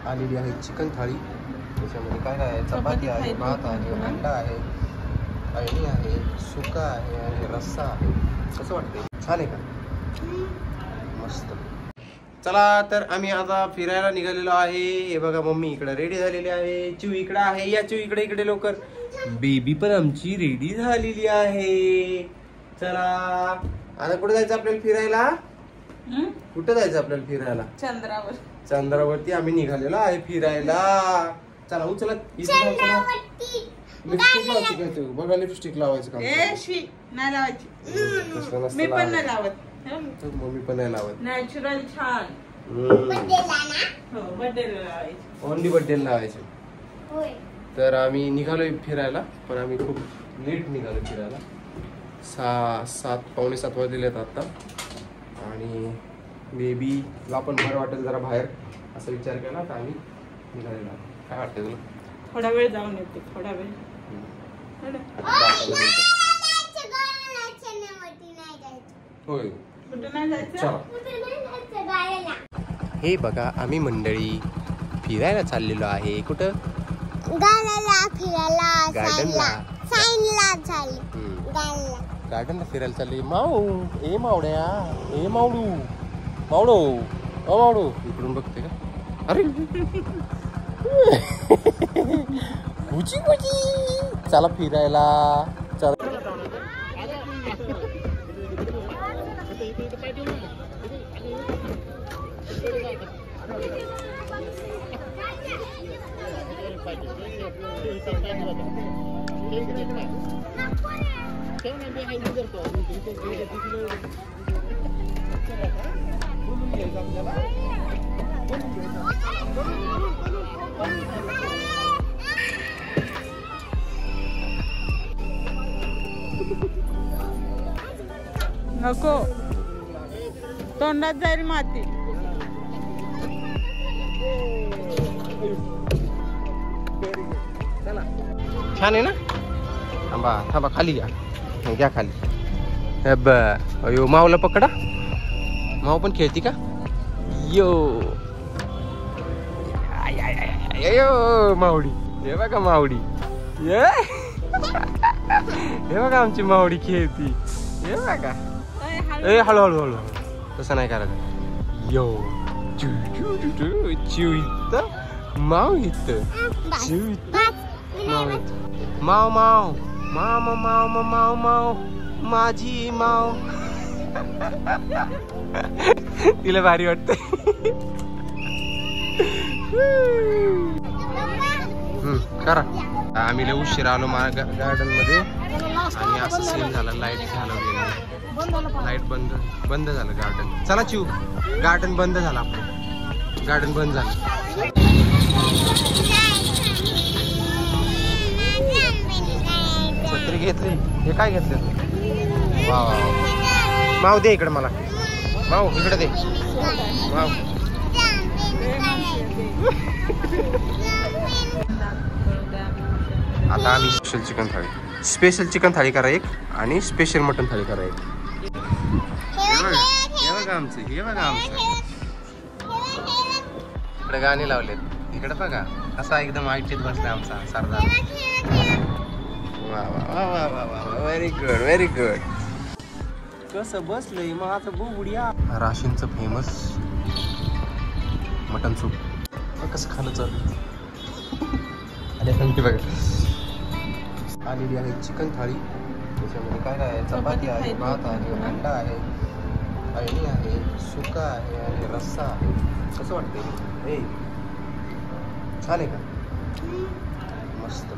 आलेली आहे चिकन थाळी. त्याच्यामध्ये काय काय आहे? चपाती आहे, भात आहे, अंडा आहे, अळणी आहे, सुका आहे आणि रस्सा आहे. कसं वाटतंय? छान आहे का? मस्त. चला तर आम्ही आता फिरायला निघालेलो आहे. हे बघा मम्मी इकडे रेडी झालेली आहे, चिव इकडे आहे. या चिव इकडे इकडे लवकर. बेबी पण आमची रेडी झालेली आहे. चला आता कुठे जायचं आपल्याला फिरायला? कुठे जायचं आपल्याला फिरायला? चंद्रावरती आम्ही निघालेलो आहे फिरायला. चला उचला. लिपस्टिक लावायची काय तू? बघा लिपस्टिक लावायचं का? नाही लावायची. मी पण नाही लावत. मम्मी पण नाही लावत. नॅचरल छान. ओनली बर्थडे लावायचं. तर आम्ही निघालोय फिरायला, पण आम्ही खूप लेट निघालो फिरायला. 6 पावणे 7 वाजलेत आता. आणि बेबीला पण बरं वाटेल जरा बाहेर असा विचार केला तर आम्ही निघालेला. काय वाटतं तुला? थोडा वेळ जाऊन येते. थोडा वेळ. होय. कुठे नाही जायचं? हे बघा आम्ही मंडळी फिरायला चाललेलो आहे. कुठं? गार्डनला फिरायला चालले. ए मावड्या, ए मावडू, मावडो, ओ मावडू इकडून बघते का? अरे कुची कुची. चला फिरायला. चला नको, तोंडात जाईल माती. छान आहे ना? थांबा थांबा, खाली घ्या. घ्या खाली. अयो मावला पकडा. माव पण खेळती का? यो यो मावडी. हे बघा मावडी. हे बघा आमची मावडी खेळती. हे बघा. ए हळू हळू हळू. तसं नाही करायचं. यो चिव इथं, माव इथं, चिव इथं, माव माव माव माव माव माव माव माझी माव. तिला भारी वाटत. करा. आम्ही लय उशीर आलो गार्डन मध्ये आणि असं सीन झाला. लाईट झालं गेलं. लाईट बंद झालं गार्डन. चला चिव, गार्डन बंद झालं. आपलं गार्डन बंद झालं. छत्री घेतली. हे काय घेतलं? वा वा. माव दे इकडे मला. माव इकडे दे. माव आता आम्ही स्पेशल चिकन थाळी करा एक आणि स्पेशल मटन थाळी करा एक. हे बघा आमचं. हे बघा आमचं. इकडे गाणे लावलेत. इकडे बघा असा एकदम ऐटीत बसलाय आमचा सरदार. वा वा वा वा वा. Very good, very good. कसं बसलंय माझं बुबुडिया. राशींचं फेमस मटन सूप. कसं खाणं चालू. बघा आलेली आहे चिकन थाळी. त्याच्यामध्ये काय काय आहे? चपाती आहे, भात आहे, अंडा आहे, अळणी आहे, सुका आहे आणि रस्सा आहे. कसं वाटतंय? ए छान आहे का? मस्त.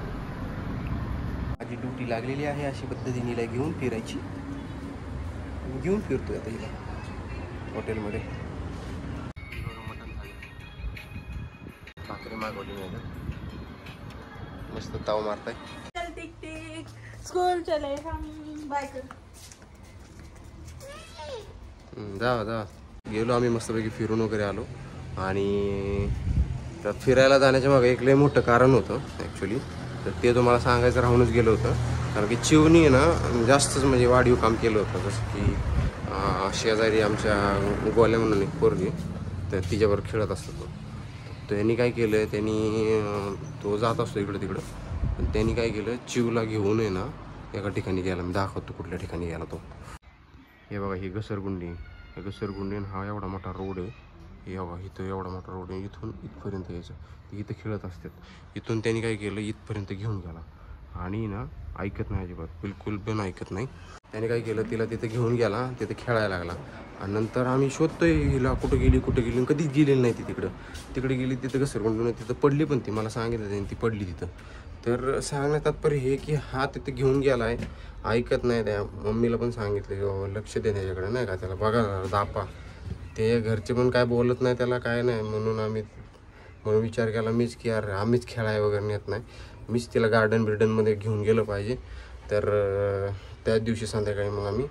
माझी ड्युटी लागलेली आहे अशी पद्धतीने हिला घेऊन फिरायची. घेऊन फिरतोय आता हिला हॉटेलमध्ये. मटन थाळी, भाकरी मागवली नाही का? मस्त ताव मारताय. स्कूल चले बाय. जा गेलो आम्ही मस्तपैकी फिरून वगैरे आलो. आणि तर फिरायला जाण्याच्या मागे एक लय मोठं कारण होतं ॲक्च्युली. तर ते तुम्हाला सांगायचं राहूनच गेलं होतं. कारण की चिवनी ना जास्तच म्हणजे वाढीव काम केलं होतं. जसं की शेजारी आमच्या गोल्या म्हणून एक पोरगी, तर तिच्याबरोबर खेळत असतो. त्यांनी काय केलं, त्यांनी तो जात असतो इकडं तिकडं, पण त्यांनी काय केलं, चिवला घेऊन आहे ना एका ठिकाणी गेला. मी दाखवतो कुठल्या ठिकाणी गेला तो. हे बघा ही घसरगुंडी, हे घसरगुंडी हा एवढा मोठा रोड आहे. हे बघा इथं एवढा मोठा रोड आहे, इथून इथपर्यंत यायचं, इथं खेळत असतात. इथून त्यांनी काय केलं, इथपर्यंत घेऊन गेला आणि ना ऐकत नाही अजिबात, बिलकुल पण ऐकत नाही. त्याने काय केलं, तिला तिथे घेऊन गेला, तिथे खेळायला लागला. आणि नंतर आम्ही शोधतोय हिला, कुठं गेली कधीच गेलेली नाही ती तिकडे गेली. तिथं घसरगुंडून तिथं पडली, पण ती मला सांगितलं त्यांनी ती पडली तिथं. तर सांगण्यात तात्पर्य हे की हा तिथे घेऊन गेला आहे, ऐकत नाही. त्या मम्मीला पण सांगितलं लक्ष दे त्याच्याकडे, नाही का, त्याला बघा दापा. ते घरचे पण काय बोलत नाही त्याला, काय नाही. म्हणून विचार केला मीच की यार आम्हीच खेळाय वगैरे नेत नाही, मीच तिला गार्डनमध्ये घेऊन गेलं पाहिजे. तर त्याच दिवशी संध्याकाळी मग आम्ही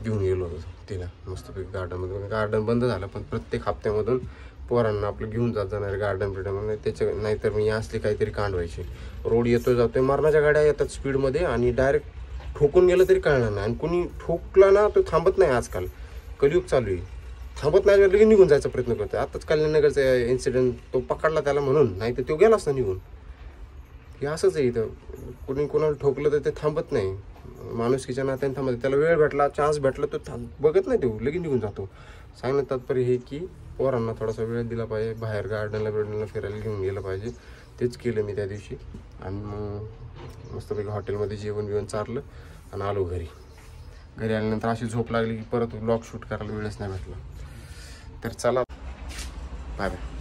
घेऊन गेलो होतो तिला मस्तपैकी गार्डनमध्ये. गार्डन बंद झालं, पण प्रत्येक हप्त्यामधून पोरांना आपलं घेऊन जाणार गार्डनमध्ये. त्याच्या नाहीतर मी असली काहीतरी कांड व्हायची. रोड जातोय, मरणाच्या गाड्या येतात स्पीडमध्ये आणि डायरेक्ट ठोकून गेलं तरी कळणार नाही. आणि कुणी ठोकला ना तो थांबत नाही. आजकाल कलियुग चालू आहे, थांबत नाही, लगेच निघून जायचा प्रयत्न करतो. आताच कल्याणनगरचा इन्सिडेंट, तो पकडला त्याला म्हणून, नाही तर तो गेला असता निघून. हे असंच आहे इथं, कुणी कोणाला ठोकलं तर ते थांबत नाही. माणुसकीच्या नात्याने थांबत, त्याला वेळ भेटला, चान्स भेटला, तो बघत नाही, तो लगेच निघून जातो. सांगण्यात तात्पर्य हे की पोरांना थोडासा वेळ दिला पाहिजे, बाहेर गार्डनला फिरायला घेऊन गेलं पाहिजे. तेच केलं मी त्या दिवशी. आणि मग मस्तपैकी हॉटेलमध्ये जेवण चारलं आणि आलो घरी आल्यानंतर अशी झोप लागली की परत व्लॉग शूट करायला वेळच नाही भेटला. तर चला, बाय बाय.